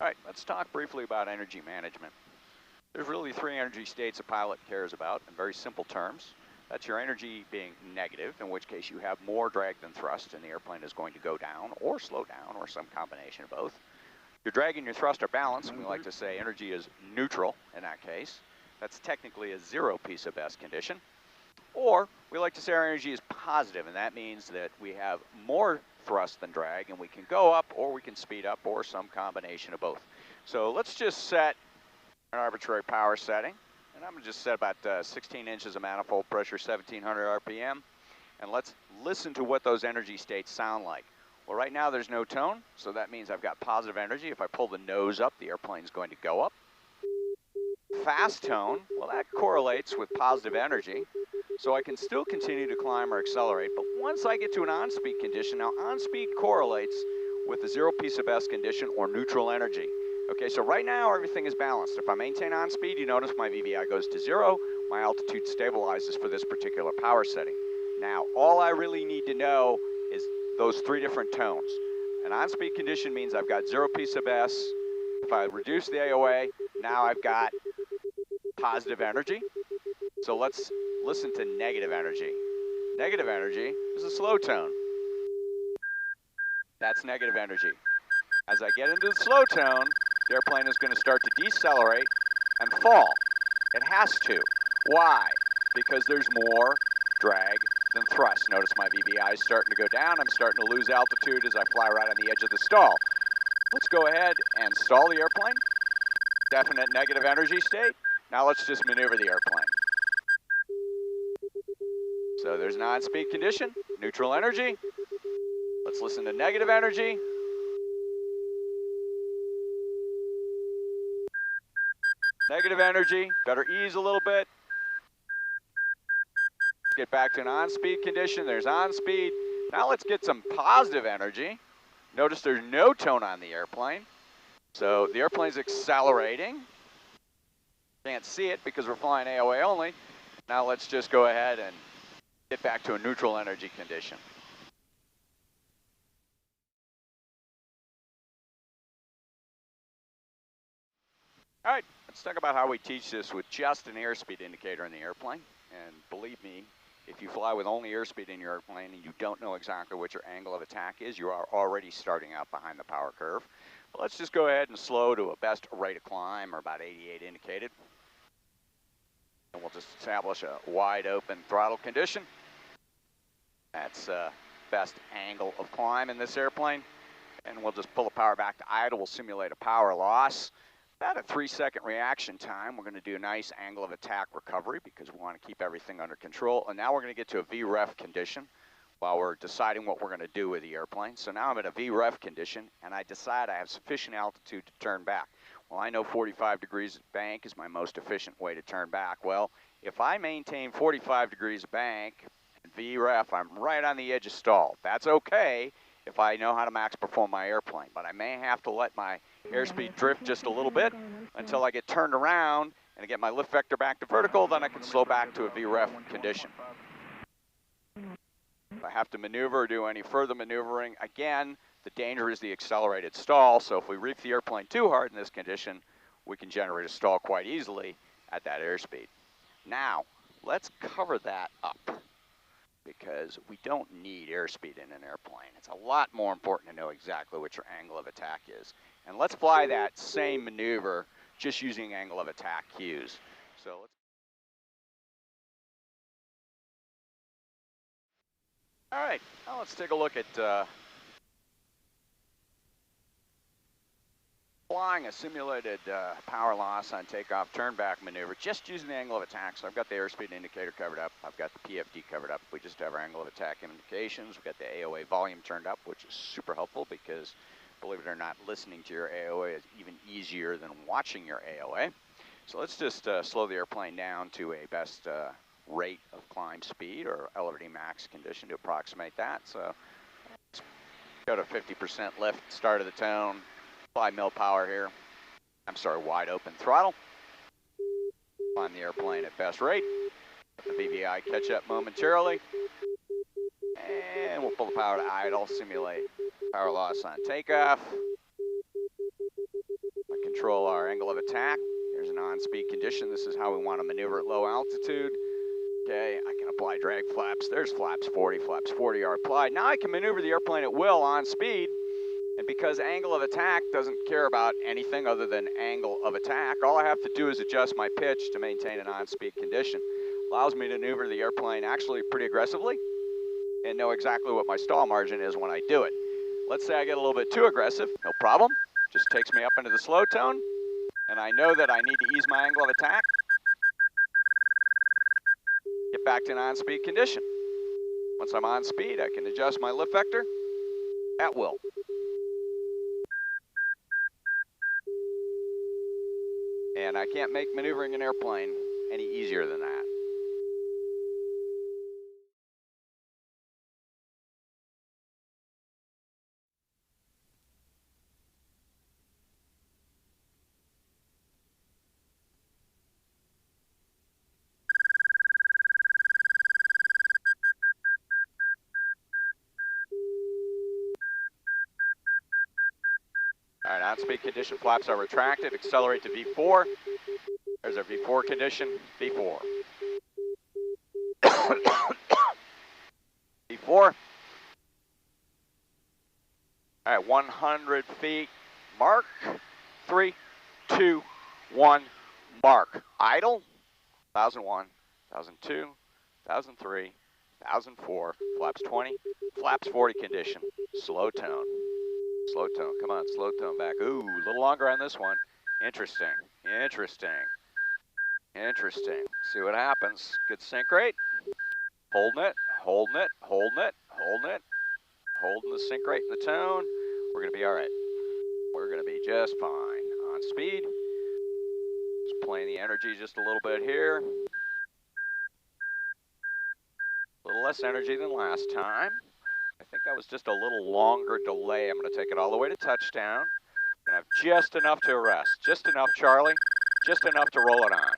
All right, let's talk briefly about energy management. There's really three energy states a pilot cares about in very simple terms. That's your energy being negative, in which case you have more drag than thrust and the airplane is going to go down or slow down or some combination of both. Your drag and your thrust are balanced, and we like to say energy is neutral in that case. That's technically a zero piece of S condition. Or we like to say our energy is positive, and that means that we have more thrust than drag and we can go up or we can speed up or some combination of both. So let's just set an arbitrary power setting, and I'm going to just set about 16 inches of manifold pressure, 1700 RPM, and let's listen to what those energy states sound like. Well, right now there's no tone, so that means I've got positive energy. If I pull the nose up, the airplane's going to go up. Fast tone, well, that correlates with positive energy, so I can still continue to climb or accelerate, but once I get to an on-speed condition, now on-speed correlates with the zero piece of S condition or neutral energy. Okay, so right now everything is balanced. If I maintain on speed, you notice my VVI goes to zero, my altitude stabilizes for this particular power setting. Now, all I really need to know is those three different tones. An on-speed condition means I've got zero piece of S. If I reduce the AOA, now I've got positive energy. So let's listen to negative energy. Negative energy is a slow tone. That's negative energy. As I get into the slow tone, the airplane is going to start to decelerate and fall. It has to. Why? Because there's more drag than thrust. Notice my VVI is starting to go down. I'm starting to lose altitude as I fly right on the edge of the stall. Let's go ahead and stall the airplane. Definite negative energy state. Now let's just maneuver the airplane. So there's an on-speed condition, neutral energy. Let's listen to negative energy. Negative energy, better ease a little bit. Get back to an on-speed condition. There's on-speed. Now let's get some positive energy. Notice there's no tone on the airplane. So the airplane's accelerating. Can't see it because we're flying AOA only. Now let's just go ahead and get back to a neutral energy condition. All right, let's talk about how we teach this with just an airspeed indicator in the airplane. And believe me, if you fly with only airspeed in your airplane and you don't know exactly what your angle of attack is, you are already starting out behind the power curve. But let's just go ahead and slow to a best rate of climb, or about 88 indicated. And we'll just establish a wide open throttle condition. That's best angle of climb in this airplane. And we'll just pull the power back to idle. We'll simulate a power loss. About a 3-second reaction time. We're going to do a nice angle of attack recovery because we want to keep everything under control. And now we're going to get to a VREF condition while we're deciding what we're going to do with the airplane. So now I'm at a VREF condition, and I decide I have sufficient altitude to turn back. Well, I know 45 degrees bank is my most efficient way to turn back. Well, if I maintain 45 degrees bank and VREF, I'm right on the edge of stall. That's okay if I know how to max perform my airplane, but I may have to let my airspeed drift just a little bit until I get turned around and I get my lift vector back to vertical, then I can slow back to a VREF condition. If I have to maneuver or do any further maneuvering, again, the danger is the accelerated stall, so if we reef the airplane too hard in this condition, we can generate a stall quite easily at that airspeed. Now, let's cover that up, because we don't need airspeed in an airplane. It's a lot more important to know exactly what your angle of attack is. And let's fly that same maneuver just using angle of attack cues. So let's. All right, now let's take a look at flying a simulated power loss on takeoff turnback maneuver, just using the angle of attack. So I've got the airspeed indicator covered up. I've got the PFD covered up. We just have our angle of attack indications. We've got the AOA volume turned up, which is super helpful because, believe it or not, listening to your AOA is even easier than watching your AOA. So let's just slow the airplane down to a best rate of climb speed or elevating max condition to approximate that. So let's go to 50% lift, start of the tone. 5 mil power here. I'm sorry, wide open throttle. Find the airplane at best rate. Let the VVI catch up momentarily. And we'll pull the power to idle, simulate power loss on takeoff. control our angle of attack. Here's an on-speed condition. This is how we want to maneuver at low altitude. Okay, I can apply drag flaps. There's flaps 40 are applied. Now I can maneuver the airplane at will on speed. And because angle of attack doesn't care about anything other than angle of attack, all I have to do is adjust my pitch to maintain an on-speed condition. Allows me to maneuver the airplane actually pretty aggressively and know exactly what my stall margin is when I do it. Let's say I get a little bit too aggressive, no problem. Just takes me up into the slow tone, and I know that I need to ease my angle of attack. Get back to an on-speed condition. Once I'm on speed, I can adjust my lift vector at will. And I can't make maneuvering an airplane any easier than that. All right, on-speed condition, flaps are retracted, accelerate to V4. There's our V4 condition, V4. V4. All right, 100 feet, mark. 3, 2, 1, mark. Idle, 1001, 1002, 1003, 1004, flaps 20, flaps 40 condition, slow tone. Slow tone, come on, slow tone back. Ooh, a little longer on this one. Interesting, interesting, interesting. See what happens. Good sync rate. Holding it, holding it, holding it, holding it. Holding the sync rate and the tone. We're gonna be all right. We're gonna be just fine. On speed. Just playing the energy just a little bit here. A little less energy than last time. I think that was just a little longer delay. I'm going to take it all the way to touchdown. Going to have just enough to arrest. Just enough, Charlie. Just enough to roll it on.